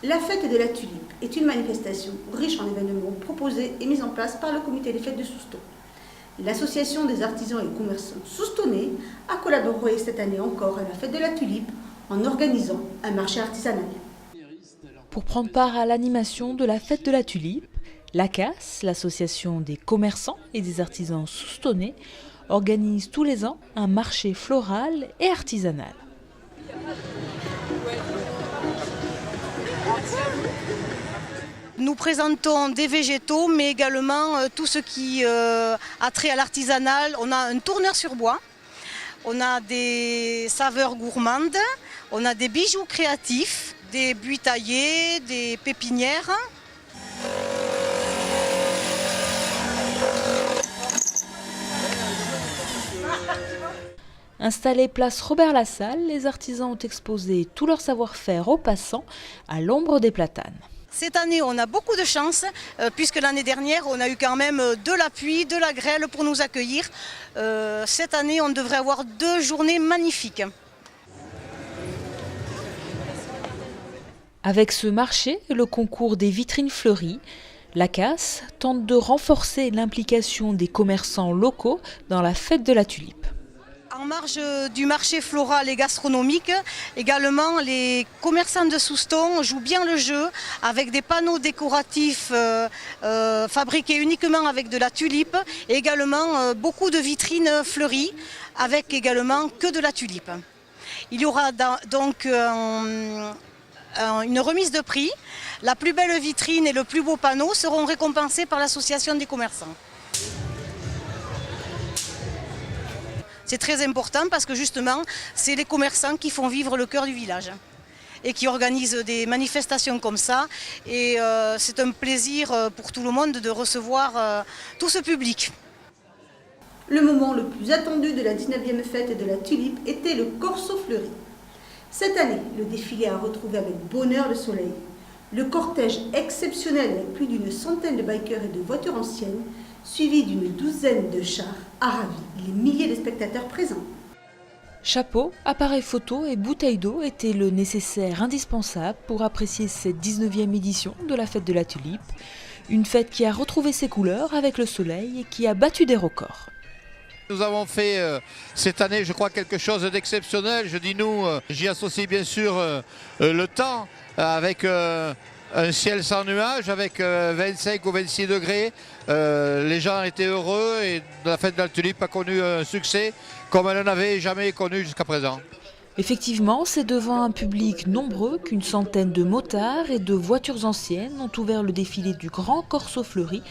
La fête de la tulipe est une manifestation riche en événements proposés et mis en place par le comité des fêtes de Soustons. L'association des artisans et commerçants soustonnais a collaboré cette année encore à la fête de la tulipe en organisant un marché artisanal. Pour prendre part à l'animation de la fête de la tulipe, l'ACAS, l'association des commerçants et des artisans soustonnais, organise tous les ans un marché floral et artisanal. Nous présentons des végétaux, mais également tout ce qui a trait à l'artisanal. On a un tourneur sur bois, on a des saveurs gourmandes, on a des bijoux créatifs, des buis taillés, des pépinières. Installés place Robert Lassalle, les artisans ont exposé tout leur savoir-faire aux passants à l'ombre des platanes. Cette année, on a beaucoup de chance, puisque l'année dernière, on a eu quand même de la pluie, de la grêle pour nous accueillir. Cette année, on devrait avoir 2 journées magnifiques. Avec ce marché, le concours des vitrines fleuries, l'ACAS tente de renforcer l'implication des commerçants locaux dans la fête de la tulipe. En marge du marché floral et gastronomique, également les commerçants de Soustons jouent bien le jeu avec des panneaux décoratifs fabriqués uniquement avec de la tulipe et également beaucoup de vitrines fleuries avec également que de la tulipe. Il y aura donc une remise de prix. La plus belle vitrine et le plus beau panneau seront récompensés par l'association des commerçants. C'est très important parce que justement, c'est les commerçants qui font vivre le cœur du village et qui organisent des manifestations comme ça. Et c'est un plaisir pour tout le monde de recevoir tout ce public. Le moment le plus attendu de la 19e fête de la tulipe était le Corso fleuri. Cette année, le défilé a retrouvé avec bonheur le soleil. Le cortège exceptionnel avec plus d'une centaine de bikers et de voitures anciennes, suivi d'une douzaine de chars, a ravi les milliers de spectateurs présents. Chapeaux, appareils photo et bouteilles d'eau étaient le nécessaire indispensable pour apprécier cette 19e édition de la fête de la tulipe, une fête qui a retrouvé ses couleurs avec le soleil et qui a battu des records. Nous avons fait cette année, je crois, quelque chose d'exceptionnel. Je dis nous, j'y associe bien sûr le temps avec un ciel sans nuages, avec 25 ou 26 degrés. Les gens étaient heureux et la fête de la tulipe a connu un succès comme elle n'en avait jamais connu jusqu'à présent. Effectivement, c'est devant un public nombreux qu'une centaine de motards et de voitures anciennes ont ouvert le défilé du Grand Corso Fleuri,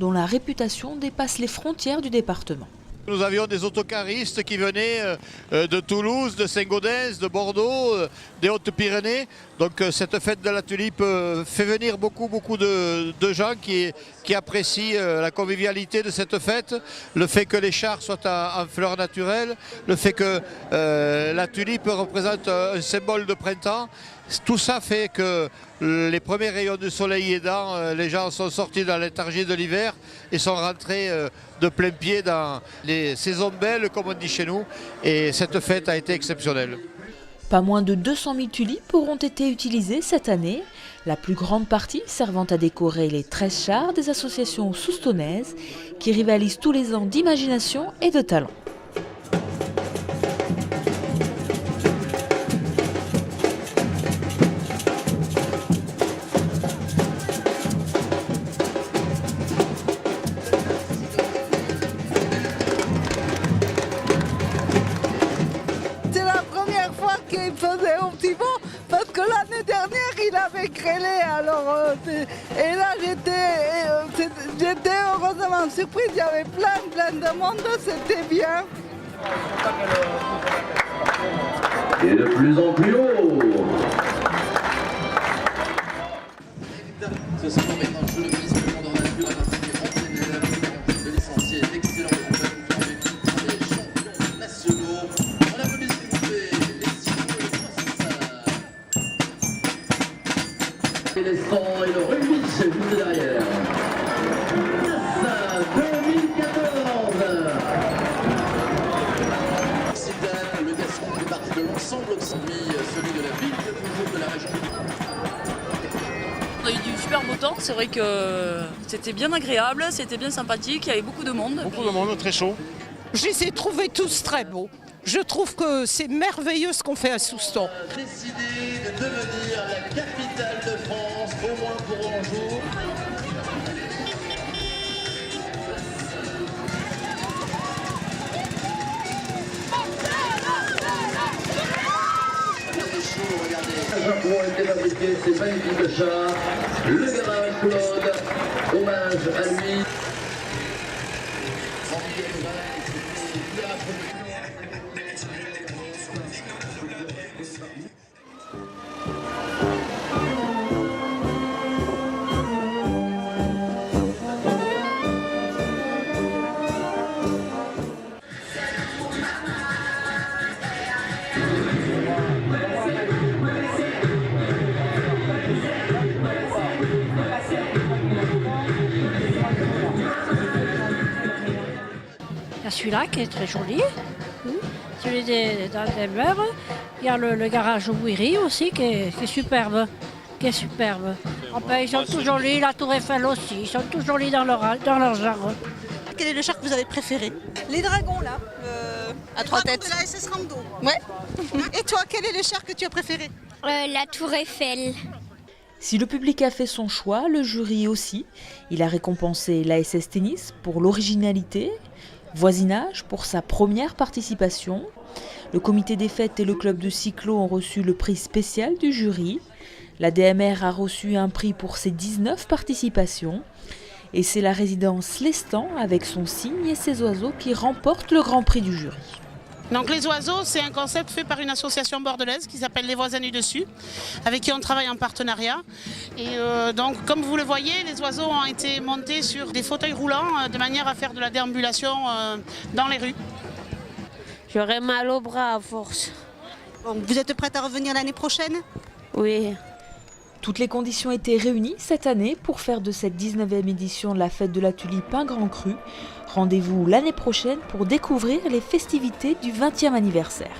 dont la réputation dépasse les frontières du département. Nous avions des autocaristes qui venaient de Toulouse, de Saint-Gaudens, de Bordeaux, des Hautes-Pyrénées. Donc cette fête de la tulipe fait venir beaucoup de gens qui apprécient la convivialité de cette fête, le fait que les chars soient en fleurs naturelles, le fait que la tulipe représente un symbole de printemps. Tout ça fait que les premiers rayons du soleil aidant, les gens sont sortis de la léthargie de l'hiver et sont rentrés de plein pied dans les saisons belles, comme on dit chez nous. Et cette fête a été exceptionnelle. Pas moins de 200 000 tulipes auront été utilisées cette année, la plus grande partie servant à décorer les 13 chars des associations soustonnaises qui rivalisent tous les ans d'imagination et de talent. Il faisait un petit vent parce que l'année dernière il avait grêlé alors et là j'étais heureusement surprise, il y avait plein de monde, c'était bien. Et de plus en plus haut. Ce sera maintenant le ministre de la Nature à partir de l'essentiel, excellent des champions nationaux. On applaudit s'il vous plaît les signaux et le et l'estran et le rugby juste derrière. NASA 2014. Zidane, le Gascon fait partie de l'ensemble, celui de la ville, toujours de la région. super beau temps, c'est vrai que c'était bien agréable, c'était bien sympathique, il y avait beaucoup de monde. Beaucoup de monde, très chaud. Je les ai trouvés tous très beaux. Je trouve que c'est merveilleux ce qu'on fait à Soustons. Décidé de devenir la capitale de France, au moins pour un jour. Ont été fabriqués ces magnifiques chars. Le garage Claude, hommage à lui. Il y a celui-là qui est très joli, celui d'Albert. Il y a le garage Ouiri aussi qui est superbe. Ils sont tous jolis, la Tour Eiffel aussi, ils sont tous jolis dans leur genre. Quel est le char que vous avez préféré? Les dragons là, À trois têtes. De la SS Rando. Ouais. Et toi, quel est le char que tu as préféré? La Tour Eiffel. Si le public a fait son choix, le jury aussi. Il a récompensé l'ASS Tennis pour l'originalité, Voisinage pour sa première participation. Le comité des fêtes et le club de cyclo ont reçu le prix spécial du jury. La DMR a reçu un prix pour ses 19 participations. Et c'est la résidence Lestan avec son cygne et ses oiseaux qui remporte le grand prix du jury. Donc les oiseaux, c'est un concept fait par une association bordelaise qui s'appelle Les Voisins du Dessus, avec qui on travaille en partenariat. Et donc comme vous le voyez, les oiseaux ont été montés sur des fauteuils roulants de manière à faire de la déambulation dans les rues. J'aurais mal au bras à force. Bon, vous êtes prête à revenir l'année prochaine? Oui. Toutes les conditions étaient réunies cette année pour faire de cette 19e édition de la fête de la Tulipe un grand cru. Rendez-vous l'année prochaine pour découvrir les festivités du 20e anniversaire.